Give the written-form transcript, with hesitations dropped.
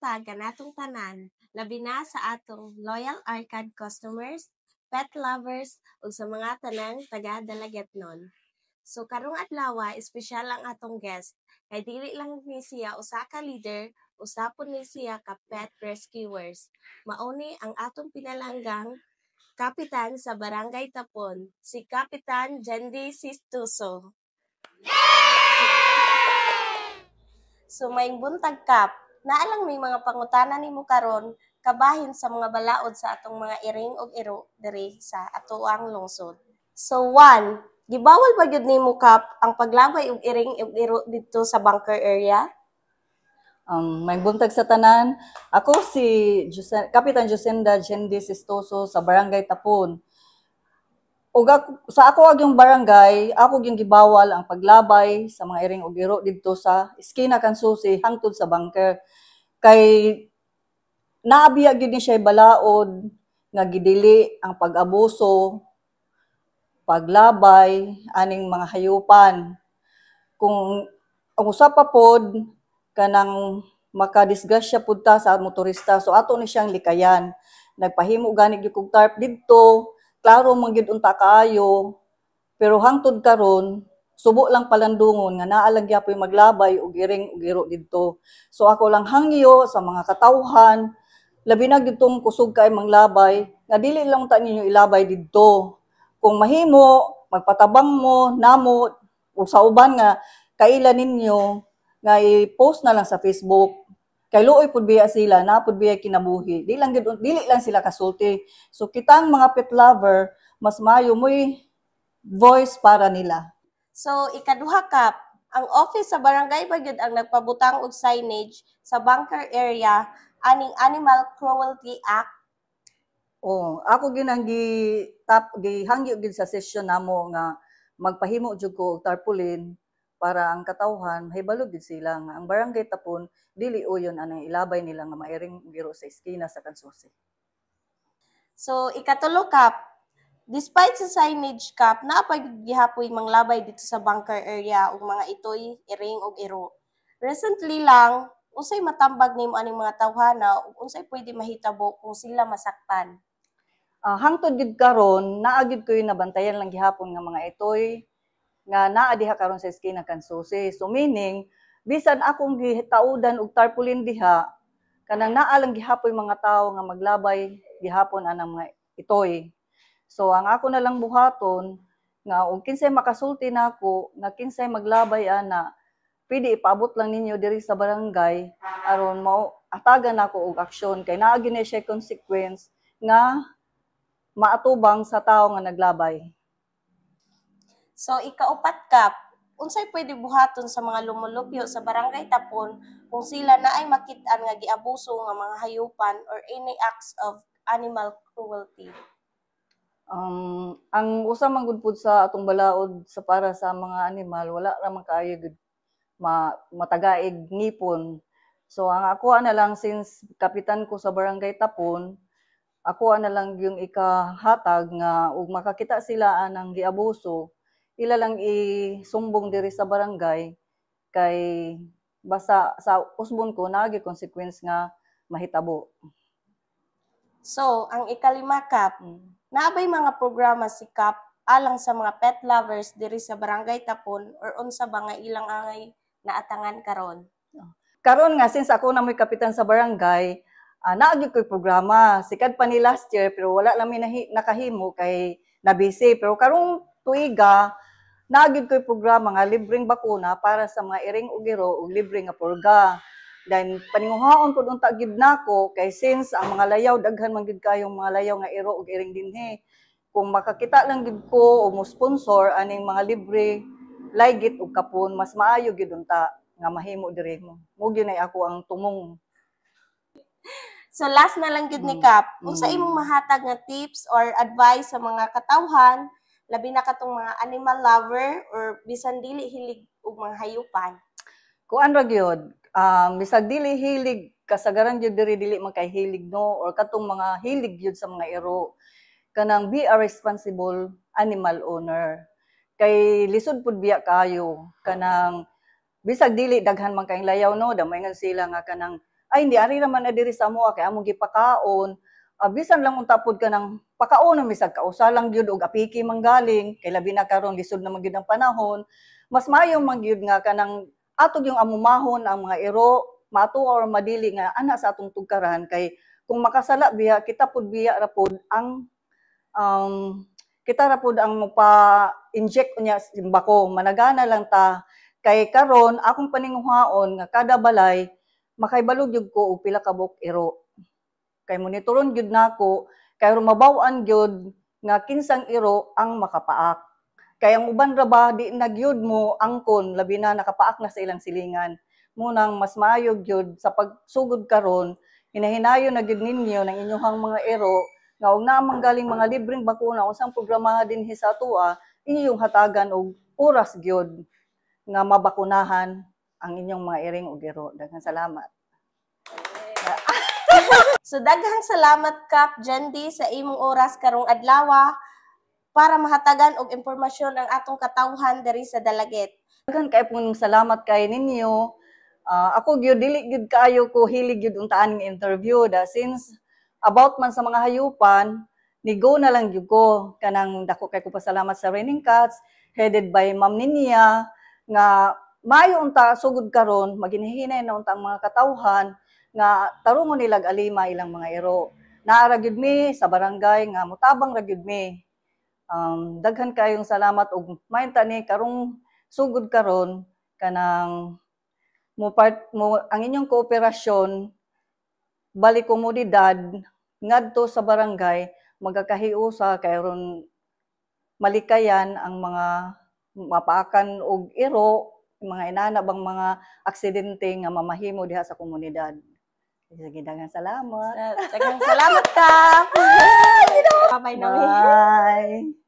buntag kanatong tanan, labi na sa atong loyal Arcad customers, pet lovers, ug sa mga tanang taga-Dalagetnon. So karong adlaw, espesyal ang atong guest. Kay dili lang ni siya usa ka leader, usapon ni siya ka pet rescuers. Mauni ang atong pinalanggang kapitan sa Barangay Tapon, si Kapitan Jendi Sistuso. So may buntag kap, naalang may mga pangutana nimo karon kabahin sa mga balaod sa atong mga iring ug iro diri sa atoang lungsod. So one, gibawal ba gyud nimo kap ang paglabay og iring ug iro didto sa bunker area? May buntag sa tanan. Ako si Kapitan Josinda Jendi Sistoso sa Barangay Tapon. Ug sa ako yung barangay, ako yung gibawal ang paglabay sa mga iring ug iro didto sa Esquina Kansusi hangtod sa bunker. Kay naabiya gyud ni siya balaod nga gidili ang pag-abuso, paglabay aning mga hayupan. Kung ang usa pa pod kanang makadisgrasya pud ta sa motorista, so ato ni siyang likayan. Nagpahimo gani gyud kog tarp didto, klaro man gyud unta kaayo, pero hangtod karon subo lang palandungon nga naa lang gyapon maglabay og iring ug iro didto. So ako lang hangyo sa mga katawhan, labi na gyud tong kusog kay manglabay, nga dili lang ta ninyo ilabay didto. Kung mahimo, magpatabang mo namo ug sa uban nga kaila ninyo nga i-post na lang sa Facebook. Kay luoy pud biya sila, na pud biya kinabuhi. Dili lang sila kasulti. So kitang mga pet lover, mas maayo mo'y voice para nila. So ikaduha kap, ang office sa barangay ba gyud ang nagpabutang og signage sa bunker area aning Animal Cruelty Act? Ako gihangyo gid sa session namo nga magpahimo jud ko og tarpaulin para ang katawhan mahibalo gid sila nga ang Barangay Tapon dili uyon anang ilabay nila nga mairing giro sa Esquina sa Kansusi. So ikatulo kap, despite sa signage kap, naapay gihapoy manglabay dito sa bunker area ug mga itoy iring ug iro. Recently lang, unsay matambag nimo aning mga tawhana ug unsay pwede mahitabo kung sila masaktan? Hangtod gid karon naa gid koy nabantayan lang gihapon nga mga itoy nga naa diha karon sa Esquina Kansusi. So meaning bisan akong gitaudan og tarpaulin diha, kanang naa lang gihapoy mga tawo nga maglabay gihapon anang mga itoy. So ang ako na lang buhaton nga og kinsay makasulti nako nga kinsay maglabay ana, pwede ipaabot lang ninyo diri sa barangay aron mao atagan nako og aksyon kay naa gyud siya consequence nga maatubang sa tawo nga naglabay. So ikaupat kap, unsay pwede buhaton sa mga lumulupyo sa Barangay Tapon kung sila naay makit-an nga giabuso nga mga hayupan or any acts of animal cruelty? Ang usa man gud pud sa atong balaod sa para sa mga animal, wala ra man kaayo gud matagaig ngipon. So ang ako na lang since kapitan ko sa Barangay Tapon, ako na lang yung ikahatag nga ug makakita sila anang giabuso, ila lang isumbong diri sa barangay kay basta sa usbon ko naagi consequence nga mahitabo. So, ang ikalima kap, naabay mga programa si kap alang sa mga pet lovers diri sa Barangay Tapon or unsa ba nga ilang angay naatangan karon? Karon nga since ako na mo'y kapitan sa barangay, naagi ko'y programa. Sikat pa ni last year pero wala lang mi nakahimo kay nabisi. Pero karong tuiga, naagi ko'y programa nga libreng bakuna para sa mga iring ug iro ug libre nga purga. Then paninguhaon pud unta gid nako kay since ang mga layaw daghan man gid kayong mga layaw nga iro ug iring dinhi. Kung makakita lang gid ko o mo sponsor aning mga libre laygit ug kapon, mas maayo gid unta nga mahimo diri mo. Mo gyud nay ako ang tumong. So last na lang gyud ni kap, unsa imong mahatag nga tips or advice sa mga katawhan labi na katong mga animal lover or bisan dili hilig og mga hayupan? Kuan ra gyud, bisag dili hilig kasagaran gyud diri dili man kay hilig no or katong mga hilig gyud sa mga iro. Kanang be a responsible animal owner. Kay lisod pud biya kayo kanang bisag dili daghan man kayong layaw no, damay nga sila nga kanang ay hindi ari naman na diri sa amo kay among gipakaon. Bisan lang unta pod ka ng pakaon misag kausa lang gyud og apiki manggaling kay labi na karon lisod na man gyud ang panahon. Mas maayo man gyud nga kanang atog yung amumahon ang mga iro mato or madili nga ana sa atong tugkaran kay kung makasala biya kita pod biya ra pod ang kita ra pod ang mopa-inject unya simbako managana lang ta kay karon akong paninguhaon nga kada balay makaibalog gyud ko og pila ka buok iro kay monitoron gyud nako kay mabaw-an gyud nga kinsang iro ang makapaak kay ang uban ra ba di na gyud mo angkon labi na nakapaak na sa ilang silingan munang mas maayo gyud sa pagsugod karon hinahinayon na gyud ninyo ng inyong mga iro nga og naa manggaling mga libreng bakuna unsang programa dinhi sa atoa inyong hatagan og oras gyud nga mabakunahan ang inyong mga iring ug iro. Daghang salamat. So daghang salamat Kap Jandy sa imong oras karong adlaw para mahatagan og impormasyon ang atong katawhan diri sa Dalaget. Daghan kay pong salamat kay ninyo. Ako gyud dili gyud kaayo ko hilig gyud untaan nga interview since about man sa mga hayupan ni go na lang gyud ko kanang dako kay ko pasalamat sa Raining Cats headed by Ma'am Ninia nga maayo unta sugod karon maginhihinay na unta ang mga katawhan nga tarungon nilag alima ilang mga iro. Naara gyud mi sa barangay nga mutabang ra gyud mi. Daghan kayong salamat ug maynta ni karong sugod karon kanang ang inyong kooperasyon balik komunidad ngadto sa barangay magkakahiusa kay ron malikayan ang mga mapaakan og iro mga inana bang mga aksidente nga mamahimo diha sa komunidad. Sige, daghang salamat. Daghang salamat ka. Bye-bye na. Bye.